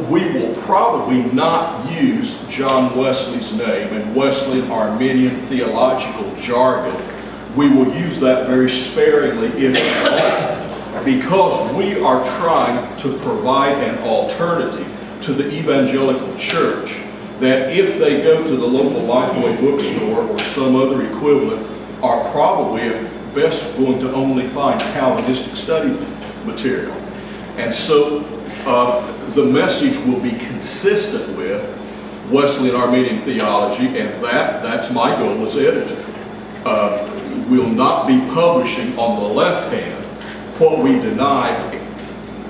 we will probably not use John Wesley's name and Wesleyan Arminian theological jargon. We will use that very sparingly, if at all, because we are trying to provide an alternative to the evangelical church that, if they go to the local Lifeway bookstore or some other equivalent, are probably at best going to only find Calvinistic study material. And so the message will be consistent with Wesleyan Arminian theology, and that's my goal as editor. We'll not be publishing on the left hand what we deny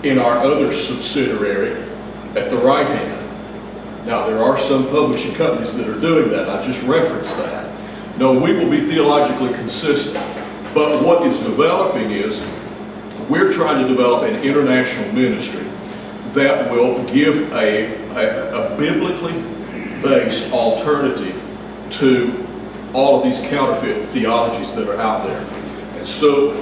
in our other subsidiary at the right hand. Now, there are some publishing companies that are doing that. I just referenced that. No, we will be theologically consistent. But what is developing is we're trying to develop an international ministry that will give a biblically based alternative to all of these counterfeit theologies that are out there. And so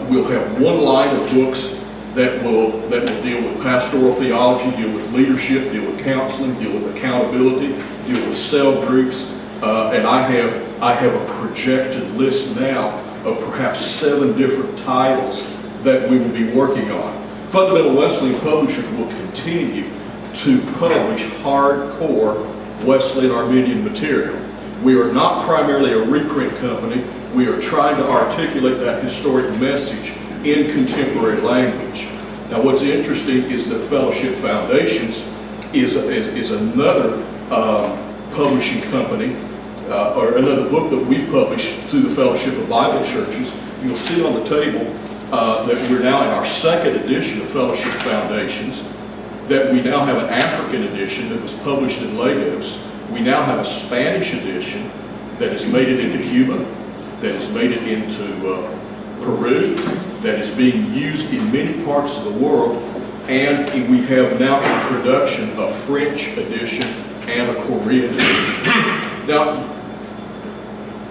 we'll have one line of books that will deal with pastoral theology, deal with leadership, deal with counseling, deal with accountability, deal with cell groups, and I have a projected list now of perhaps 7 different titles that we will be working on. Fundamental Wesleyan Publishers will continue to publish hardcore Wesleyan Arminian material. We are not primarily a reprint company. We are trying to articulate that historic message in contemporary language. Now, what's interesting is that Fellowship Foundations is another publishing company, or another book that we've published through the Fellowship of Bible Churches. You'll see on the table that we're now in our 2nd edition of Fellowship Foundations, that we now have an African edition that was published in Lagos. We now have a Spanish edition that has made it into Cuba, that has made it into Peru, that is being used in many parts of the world, and we have now in production a French edition and a Korean edition. Now,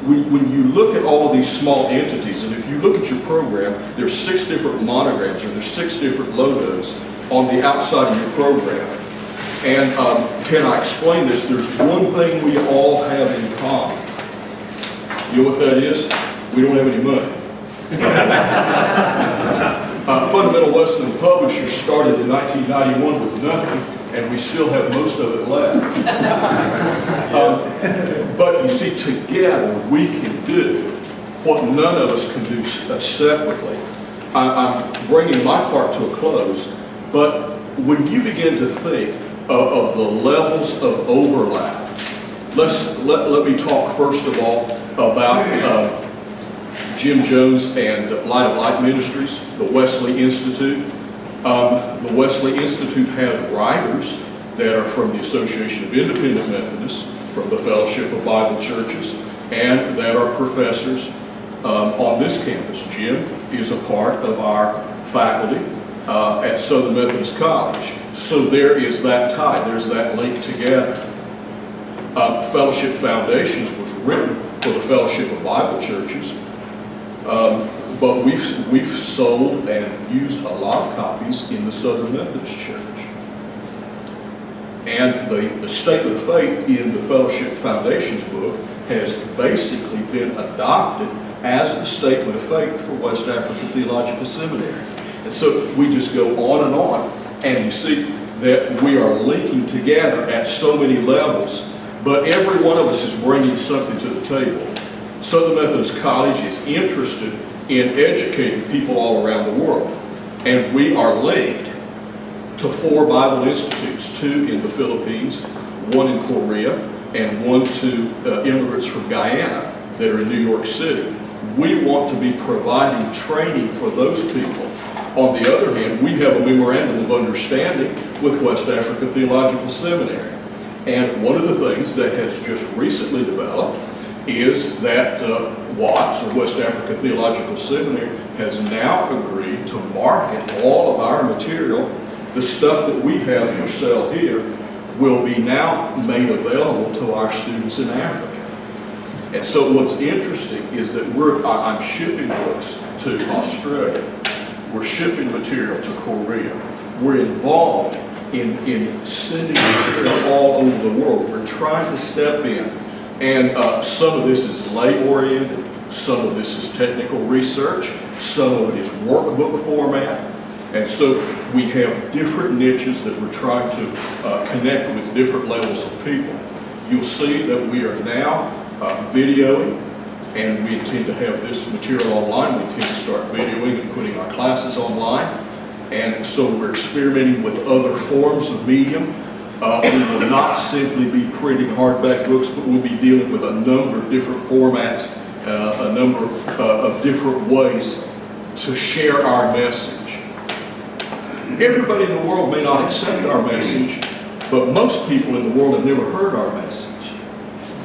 when you look at all of these small entities, and if you look at your program, there's 6 different monograms, or there's 6 different logos on the outside of your program. And can I explain this? There's one thing we all have in common. You know what that is? We don't have any money. Fundamental Wesleyan Publishers started in 1991 with nothing, and we still have most of it left. But you see, together we can do what none of us can do separately. I'm bringing my part to a close, but when you begin to think of the levels of overlap, let me talk first of all about Jim Jones and Light of Light Ministries, the Wesley Institute. The Wesley Institute has writers that are from the Association of Independent Methodists, from the Fellowship of Bible Churches, and that are professors on this campus. Jim is a part of our faculty at Southern Methodist College. So there is that tie, there's that link together. Fellowship Foundations was written for the Fellowship of Bible Churches, but we've sold and used a lot of copies in the Southern Methodist Church. And the statement of faith in the Fellowship Foundations book has basically been adopted as the statement of faith for West African Theological Seminary. And so we just go on, and you see that we are linking together at so many levels, but every one of us is bringing something to the table. Southern Methodist College is interested in educating people all around the world, and we are linked to 4 Bible institutes, 2 in the Philippines, 1 in Korea, and 1 to immigrants from Guyana that are in New York City. We want to be providing training for those people. On the other hand, we have a memorandum of understanding with West Africa Theological Seminary. And one of the things that has just recently developed is that WATS, or West Africa Theological Seminary, has now agreed to market all of our material. The stuff that we have for sale here will be now made available to our students in Africa. And so what's interesting is that I'm shipping books to Australia. We're shipping material to Korea. We're involved in sending material all over the world. We're trying to step in. And some of this is lay-oriented, some of this is technical research, some of it is workbook format. And so we have different niches that we're trying to connect with different levels of people. You'll see that we are now videoing, and we intend to have this material online. We intend to start videoing and putting our classes online. And so we're experimenting with other forms of medium. We will not simply be printing hardback books, but we'll be dealing with a number of different formats, a number of different ways to share our message. Everybody in the world may not accept our message, but most people in the world have never heard our message.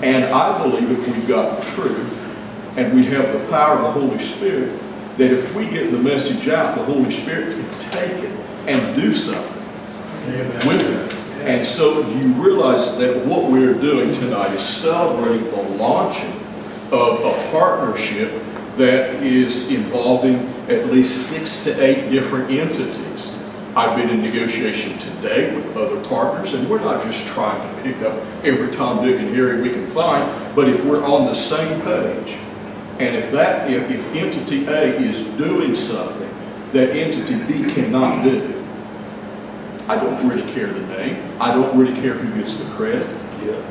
And I believe if we've got the truth and we have the power of the Holy Spirit, that if we get the message out, the Holy Spirit can take it and do something with it. And so you realize that what we're doing tonight is celebrating the launching of a partnership that is involving at least 6 to 8 different entities. I've been in negotiation today with other partners, and we're not just trying to pick up every Tom, Dick, and Harry we can find, but if we're on the same page, and if entity A is doing something that entity B cannot do, I don't really care the name. I don't really care who gets the credit.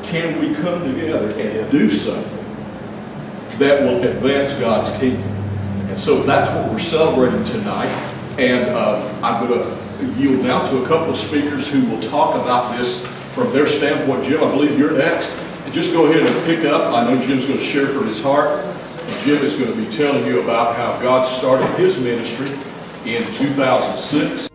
Can we come together and do something that will advance God's kingdom? And so that's what we're celebrating tonight. And I'm going to yield now to a couple of speakers who will talk about this from their standpoint. Jim, I believe you're next. And just go ahead and pick up. I know Jim's going to share from his heart. And Jim is going to be telling you about how God started his ministry in 2006.